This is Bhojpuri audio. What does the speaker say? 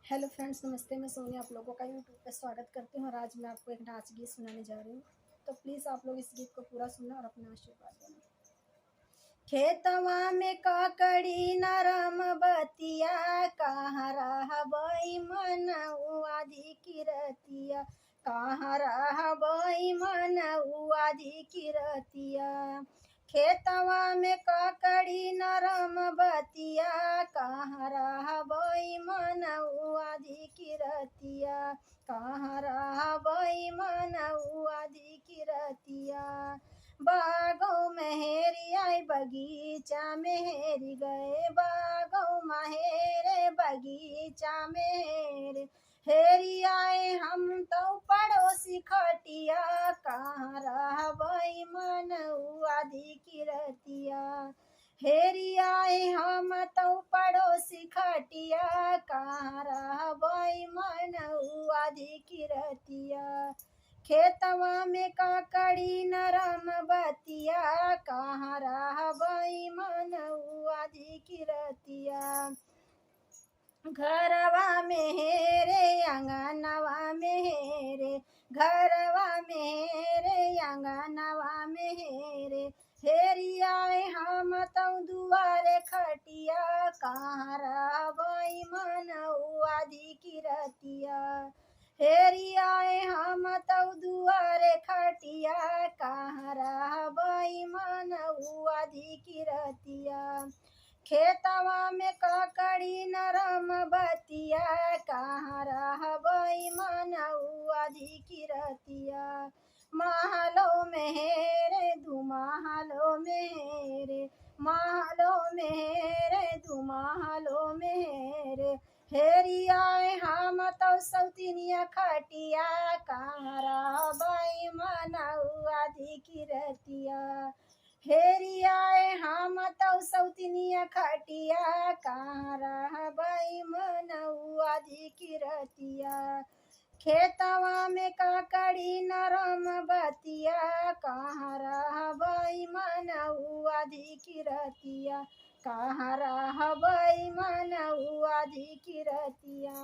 हेलो फ्रेंड्स, नमस्ते। मैं सोनिया आप लोगों का यूट्यूब पे स्वागत करती हूँ और आज मैं आपको एक नाच गीत सुनाने जा रही हूँ। तो प्लीज़ आप लोग इस गीत को पूरा सुनना और अपना आशीर्वाद देना। खेतवा में काकड़ी नरम बतिया, कहाँ रहबई मन आधी किरतिया, कहाँ रहबई मन आधी किरतिया। खेतवा में काकड़ी नरम बतिया, कहाँ रहबई मन आधी किरतिया, कहाँ रहबई मन आधी किरतिया। बागों मेहरी आई बगीचा मेहरी गए, बागों मेहरे बगीचा मेहरे हेरी आए हम तो पड़ोसी खटिया, कहाँ रहबई मन आधी किरतिया। हेरी आए हम तो पड़ोसी खटिया, कहाँ रहबई मन आधी किरतिया। खेतवा में काकड़ी नरम बतिया, कहाँ रहबई मन आधी किरतिया। घरवा में हेरे अंगनवा में हेरे, घरवा में हेरे अंगनवा में हेरे हेरी आए हम तो दुआरे खटिया, कहाँ रहबई मन आधी किरतिया। हेरी आए हम तो दुआरे खटिया, कहाँ रहबई मन आधी किरतिया। खेतवा में काकड़ी नरम बतिया, कहाँ रहबई मन आधी किरतिया। महलो मेहरे धुमाहलो मेहरे, महलो मेहरे धुमाहलो मेहरे हेरी आए हम तो सौतिनिया खटिया, कहाँ रहबई मन आधी किरतिया। हेरी आए हम तो सौतिनिया खटिया, कहाँ रहबई मन आधी किरतिया। खेतवा में काकड़ी नरम बतिया, कहाँ रहबई मन आधी किरतिया, कहाँ रहबई मन आधी किरतिया।